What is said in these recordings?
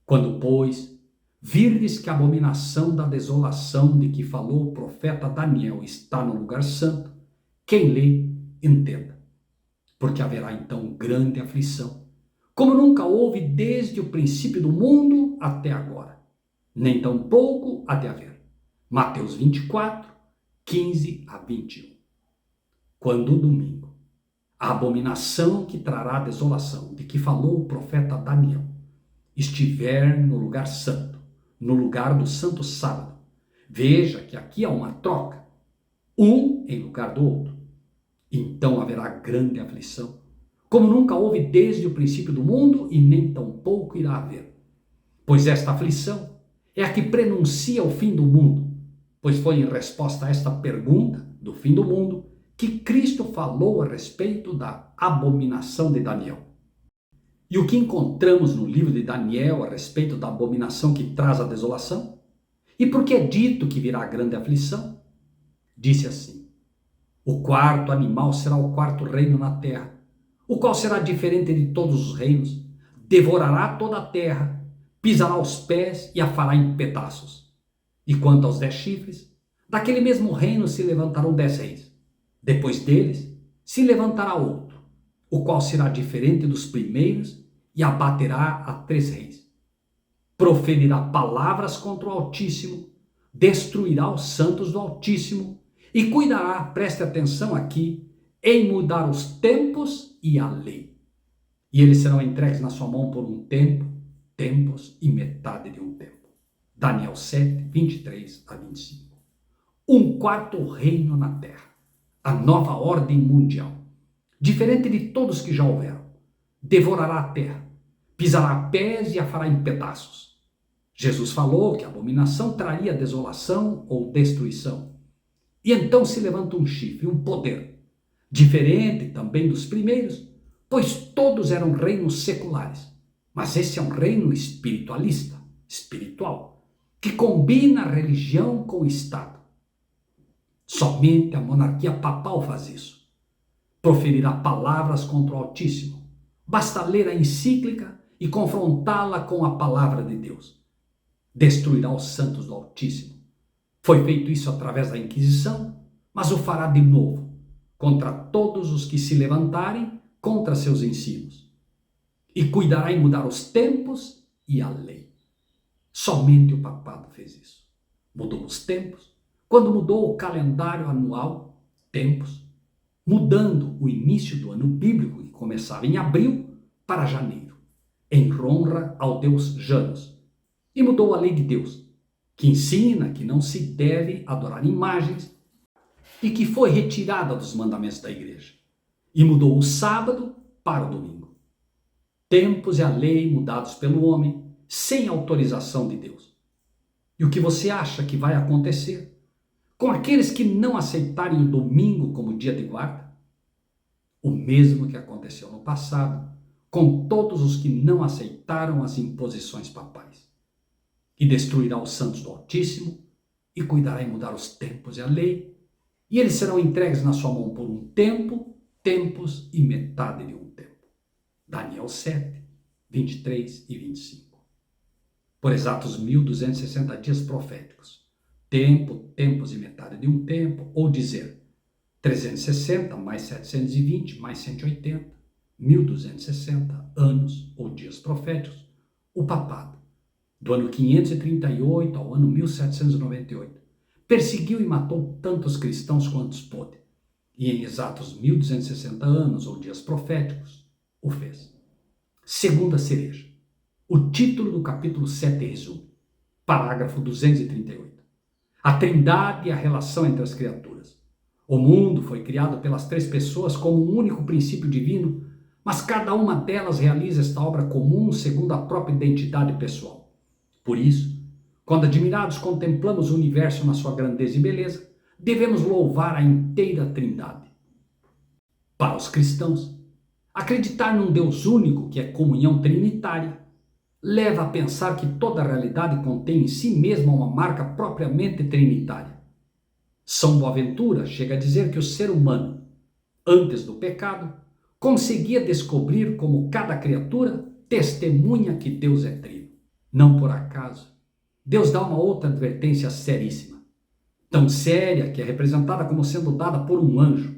Quando, pois, virdes que a abominação da desolação de que falou o profeta Daniel está no lugar santo, quem lê, entenda. Porque haverá então grande aflição, como nunca houve desde o princípio do mundo até agora, nem tampouco há de haver. Mateus 24, 15 a 21. Quando o domingo, a abominação que trará desolação, de que falou o profeta Daniel, estiver no lugar santo, no lugar do santo sábado, veja que aqui há uma troca, um em lugar do outro. Então haverá grande aflição, como nunca houve desde o princípio do mundo e nem tampouco irá haver. Pois esta aflição é a que prenuncia o fim do mundo, pois foi em resposta a esta pergunta do fim do mundo que Cristo falou a respeito da abominação de Daniel. E o que encontramos no livro de Daniel a respeito da abominação que traz a desolação? E por que é dito que virá grande aflição? Disse assim: o quarto animal será o quarto reino na terra, o qual será diferente de todos os reinos, devorará toda a terra, pisará os pés e a fará em pedaços. E quanto aos 10 chifres, daquele mesmo reino se levantarão 10 reis. Depois deles se levantará outro, o qual será diferente dos primeiros e abaterá a 3 reis. Proferirá palavras contra o Altíssimo, destruirá os santos do Altíssimo e cuidará, preste atenção aqui, em mudar os tempos e a lei. E eles serão entregues na sua mão por um tempo, tempos e metade de um tempo. Daniel 7, 23 a 25. Um quarto reino na terra, a nova ordem mundial, diferente de todos que já houveram, devorará a terra, pisará a pés e a fará em pedaços. Jesus falou que a abominação traria desolação ou destruição. E então se levanta um chifre, um poder, diferente também dos primeiros, pois todos eram reinos seculares. Mas esse é um reino espiritualista, espiritual, que combina a religião com o Estado. Somente a monarquia papal faz isso. Proferirá palavras contra o Altíssimo. Basta ler a encíclica e confrontá-la com a palavra de Deus. Destruirá os santos do Altíssimo. Foi feito isso através da Inquisição, mas o fará de novo, contra todos os que se levantarem contra seus ensinos. E cuidará em mudar os tempos e a lei. Somente o papado fez isso. Mudou os tempos, quando mudou o calendário anual, tempos, mudando o início do ano bíblico, que começava em abril, para janeiro, em honra ao deus Janus. E mudou a lei de Deus, que ensina que não se deve adorar imagens e que foi retirada dos mandamentos da igreja. E mudou o sábado para o domingo. Tempos e a lei mudados pelo homem, sem autorização de Deus. E o que você acha que vai acontecer com aqueles que não aceitarem o domingo como dia de guarda? O mesmo que aconteceu no passado com todos os que não aceitaram as imposições papais. E destruirá os santos do Altíssimo, e cuidará em mudar os tempos e a lei, e eles serão entregues na sua mão por um tempo, tempos e metade de um tempo. Daniel 7, 23 e 25. Por exatos 1260 dias proféticos, tempo, tempos e metade de um tempo, ou dizer 360 mais 720 mais 180, 1260 anos ou dias proféticos, o papado, do ano 538 ao ano 1798, perseguiu e matou tantos cristãos quantos pôde, e em exatos 1260 anos ou dias proféticos, o fez. Segunda cereja. O título do capítulo 7 resume. Parágrafo 238. A trindade e a relação entre as criaturas. O mundo foi criado pelas 3 pessoas como um único princípio divino, mas cada uma delas realiza esta obra comum segundo a própria identidade pessoal. Por isso, quando admirados contemplamos o universo na sua grandeza e beleza, devemos louvar a inteira trindade. Para os cristãos, acreditar num Deus único, que é comunhão trinitária, leva a pensar que toda a realidade contém em si mesma uma marca propriamente trinitária. São Boaventura chega a dizer que o ser humano, antes do pecado, conseguia descobrir como cada criatura testemunha que Deus é trino. Não por acaso, Deus dá uma outra advertência seríssima, tão séria que é representada como sendo dada por um anjo,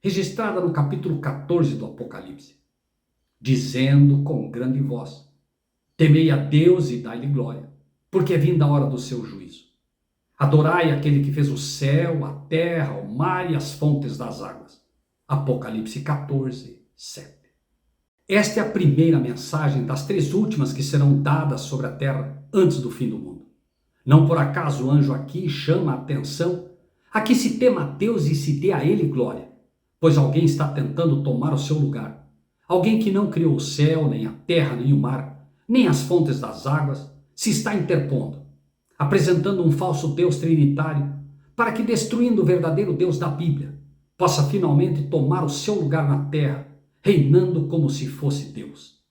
registrada no capítulo 14 do Apocalipse, dizendo com grande voz: temei a Deus e dai-lhe glória, porque é vinda a hora do seu juízo. Adorai aquele que fez o céu, a terra, o mar e as fontes das águas. Apocalipse 14, 7. Esta é a primeira mensagem das 3 últimas que serão dadas sobre a terra antes do fim do mundo. Não por acaso o anjo aqui chama a atenção a que se tema a Deus e se dê a ele glória, pois alguém está tentando tomar o seu lugar. Alguém que não criou o céu, nem a terra, nem o mar, nem as fontes das águas, se está interpondo, apresentando um falso Deus trinitário, para que, destruindo o verdadeiro Deus da Bíblia, possa finalmente tomar o seu lugar na terra, reinando como se fosse Deus.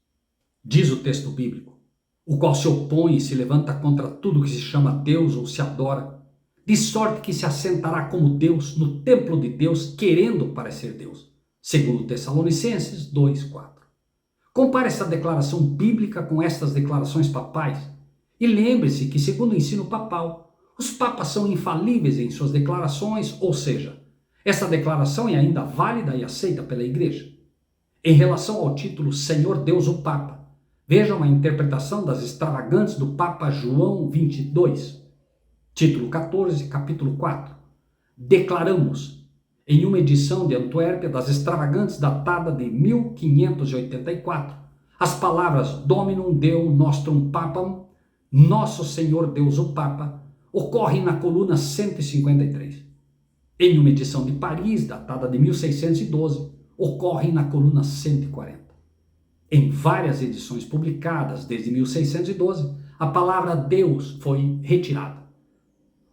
Diz o texto bíblico, o qual se opõe e se levanta contra tudo que se chama Deus ou se adora, de sorte que se assentará como Deus no templo de Deus, querendo parecer Deus. Segundo Tessalonicenses 2:4. Compare essa declaração bíblica com estas declarações papais e lembre-se que, segundo o ensino papal, os papas são infalíveis em suas declarações, ou seja, essa declaração é ainda válida e aceita pela Igreja. Em relação ao título Senhor Deus o Papa, vejam a interpretação das extravagantes do Papa João 22, título 14, capítulo 4. Declaramos, em uma edição de Antuérpia das extravagantes datada de 1584, as palavras Dominum Deum Nostrum Papam, Nosso Senhor Deus o Papa, ocorrem na coluna 153. Em uma edição de Paris, datada de 1612, ocorrem na coluna 140. Em várias edições publicadas desde 1612, a palavra Deus foi retirada.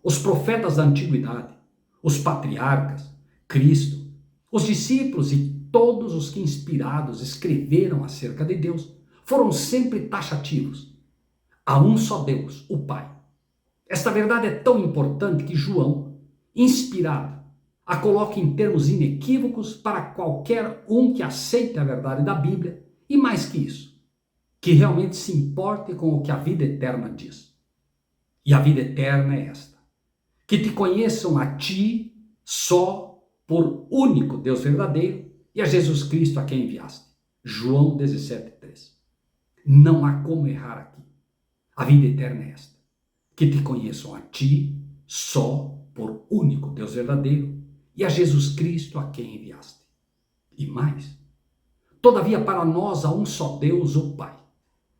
Os profetas da antiguidade, os patriarcas, Cristo, os discípulos e todos os que inspirados escreveram acerca de Deus foram sempre taxativos. Há um só Deus, o Pai. Esta verdade é tão importante que João, inspirado, a coloca em termos inequívocos para qualquer um que aceite a verdade da Bíblia e, mais que isso, que realmente se importe com o que a vida eterna diz. E a vida eterna é esta: que te conheçam a ti só por único Deus verdadeiro e a Jesus Cristo a quem enviaste. João 17:3. Não há como errar aqui. A vida eterna é esta: que te conheçam a ti só por único Deus verdadeiro e a Jesus Cristo a quem enviaste. E mais, todavia para nós há um só Deus, o Pai,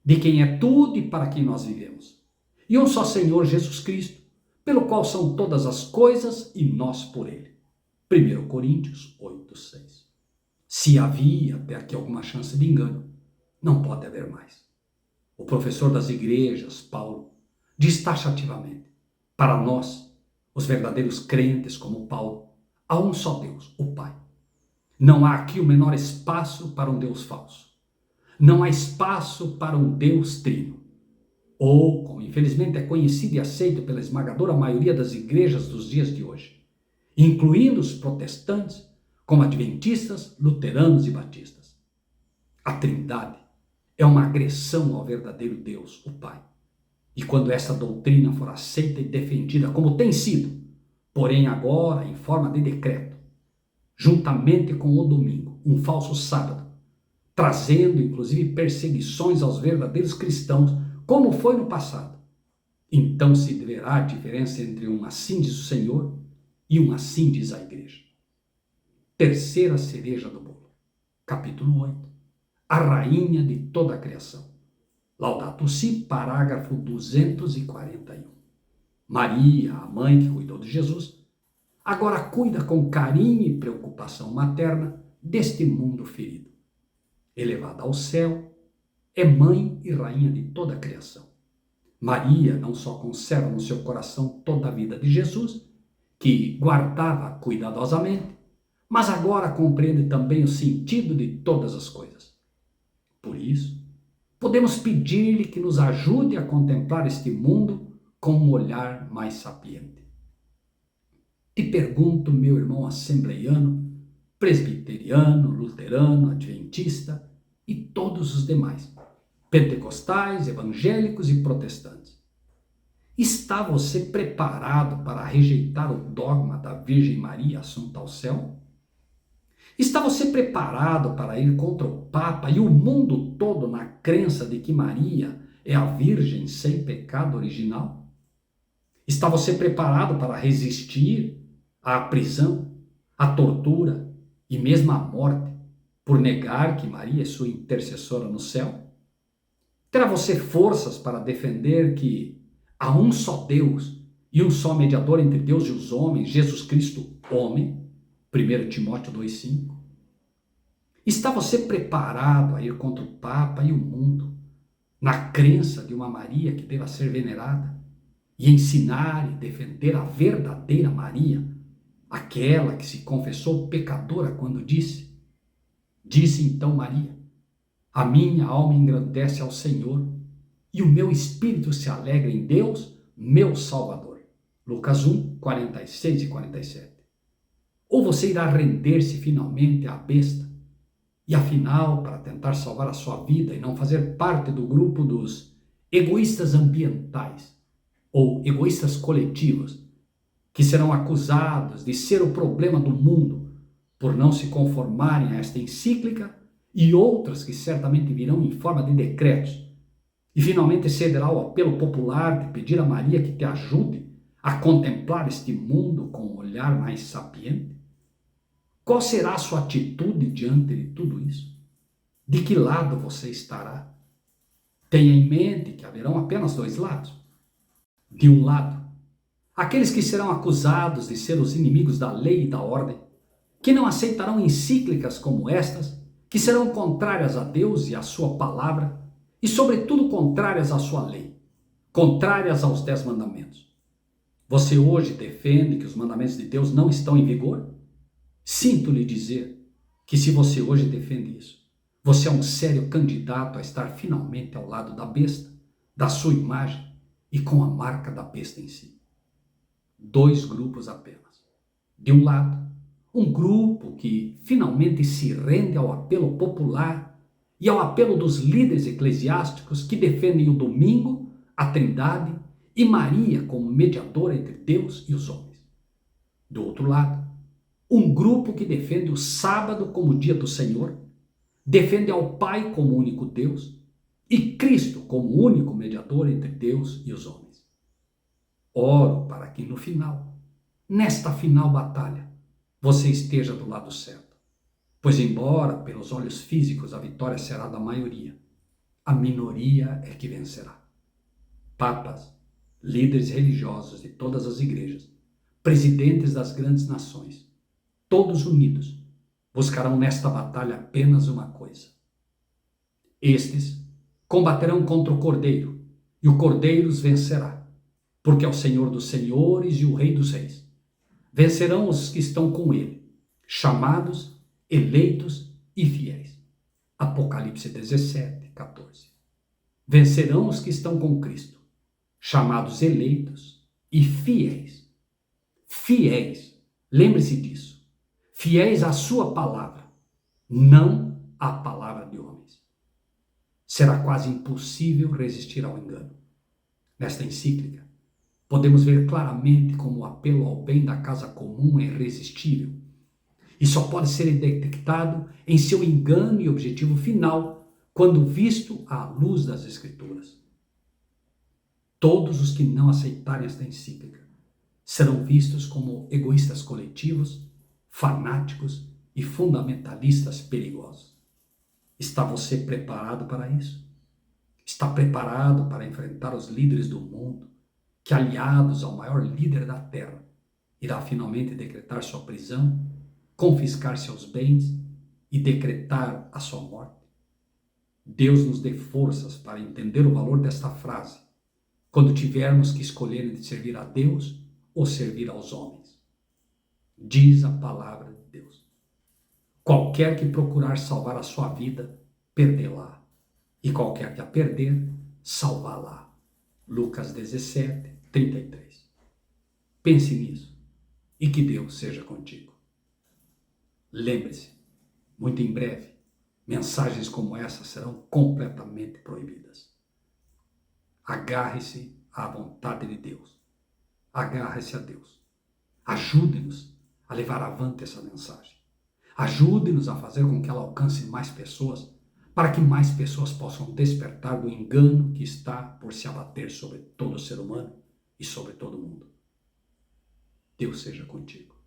de quem é tudo e para quem nós vivemos, e um só Senhor Jesus Cristo, pelo qual são todas as coisas e nós por ele. 1 Coríntios 8:6. Se havia até aqui alguma chance de engano, não pode haver mais. O professor das igrejas, Paulo, diz taxativamente: para nós, os verdadeiros crentes como Paulo, há um só Deus, o Pai. Não há aqui o menor espaço para um Deus falso. Não há espaço para um Deus trino. Ou, como infelizmente é conhecido e aceito pela esmagadora maioria das igrejas dos dias de hoje, incluindo os protestantes, como adventistas, luteranos e batistas. A Trindade é uma agressão ao verdadeiro Deus, o Pai. E quando essa doutrina for aceita e defendida como tem sido, porém agora em forma de decreto, juntamente com o domingo, um falso sábado, trazendo inclusive perseguições aos verdadeiros cristãos, como foi no passado, então se verá a diferença entre um assim diz o Senhor e um assim diz a igreja. Terceira cereja do bolo. Capítulo 8. A rainha de toda a criação. Laudato Si, parágrafo 241. Maria, a mãe que cuidou de Jesus, agora cuida com carinho e preocupação materna deste mundo ferido. Elevada ao céu, é mãe e rainha de toda a criação. Maria não só conserva no seu coração toda a vida de Jesus, que guardava cuidadosamente, mas agora compreende também o sentido de todas as coisas. Por isso, podemos pedir-lhe que nos ajude a contemplar este mundo com um olhar mais sapiente. Te pergunto, meu irmão assembleiano, presbiteriano, luterano, adventista e todos os demais, pentecostais, evangélicos e protestantes. Está você preparado para rejeitar o dogma da Virgem Maria assunta ao céu? Está você preparado para ir contra o Papa e o mundo todo na crença de que Maria é a Virgem sem pecado original? Está você preparado para resistir à prisão, à tortura e mesmo à morte por negar que Maria é sua intercessora no céu? Terá você forças para defender que há um só Deus e um só mediador entre Deus e os homens, Jesus Cristo, homem? 1 Timóteo 2,5. Está você preparado a ir contra o Papa e o mundo, na crença de uma Maria que deva ser venerada, e ensinar e defender a verdadeira Maria, aquela que se confessou pecadora quando disse então Maria: a minha alma engrandece ao Senhor, e o meu espírito se alegra em Deus, meu Salvador. Lucas 1, 46 e 47. Ou você irá render-se finalmente à besta, e afinal, para tentar salvar a sua vida e não fazer parte do grupo dos egoístas ambientais ou egoístas coletivos, que serão acusados de ser o problema do mundo por não se conformarem a esta encíclica, e outras que certamente virão em forma de decretos, e finalmente cederá ao apelo popular de pedir a Maria que te ajude a contemplar este mundo com um olhar mais sapiente? Qual será a sua atitude diante de tudo isso? De que lado você estará? Tenha em mente que haverão apenas dois lados. De um lado, aqueles que serão acusados de ser os inimigos da lei e da ordem, que não aceitarão encíclicas como estas, que serão contrárias a Deus e à sua palavra, e sobretudo contrárias à sua lei, contrárias aos 10 mandamentos. Você hoje defende que os mandamentos de Deus não estão em vigor? Sinto lhe dizer que se você hoje defende isso, você é um sério candidato a estar finalmente ao lado da besta, da sua imagem e com a marca da besta em si. Dois grupos apenas. De um lado, um grupo que finalmente se rende ao apelo popular e ao apelo dos líderes eclesiásticos que defendem o domingo, a Trindade e Maria como mediadora entre Deus e os homens. Do outro lado, um grupo que defende o sábado como dia do Senhor, defende ao Pai como único Deus e Cristo como único mediador entre Deus e os homens. Oro para que no final, nesta final batalha, você esteja do lado certo. Pois embora pelos olhos físicos a vitória será da maioria, a minoria é que vencerá. Papas, líderes religiosos de todas as igrejas, presidentes das grandes nações, todos unidos, buscarão nesta batalha apenas uma coisa. Estes combaterão contra o Cordeiro, e o Cordeiro os vencerá, porque é o Senhor dos senhores e o Rei dos reis. Vencerão os que estão com ele, chamados, eleitos e fiéis. Apocalipse 17, 14. Vencerão os que estão com Cristo, chamados, eleitos e fiéis. Fiéis, lembre-se disso. Fiéis à sua palavra, não à palavra de homens. Será quase impossível resistir ao engano. Nesta encíclica, podemos ver claramente como o apelo ao bem da casa comum é irresistível e só pode ser detectado em seu engano e objetivo final quando visto à luz das Escrituras. Todos os que não aceitarem esta encíclica serão vistos como egoístas coletivos, fanáticos e fundamentalistas perigosos. Está você preparado para isso? Está preparado para enfrentar os líderes do mundo, que, aliados ao maior líder da terra, irá finalmente decretar sua prisão, confiscar seus bens e decretar a sua morte? Deus nos dê forças para entender o valor desta frase, quando tivermos que escolher entre servir a Deus ou servir aos homens. Diz a palavra de Deus: qualquer que procurar salvar a sua vida, perdê-la, e qualquer que a perder, salvá-la. Lucas 17, 33. Pense nisso e que Deus seja contigo. Lembre-se, muito em breve, mensagens como essa serão completamente proibidas. Agarre-se à vontade de Deus. Agarre-se a Deus. Ajude-nos a levar avante essa mensagem. Ajude-nos a fazer com que ela alcance mais pessoas, para que mais pessoas possam despertar do engano que está por se abater sobre todo ser humano e sobre todo mundo. Deus seja contigo.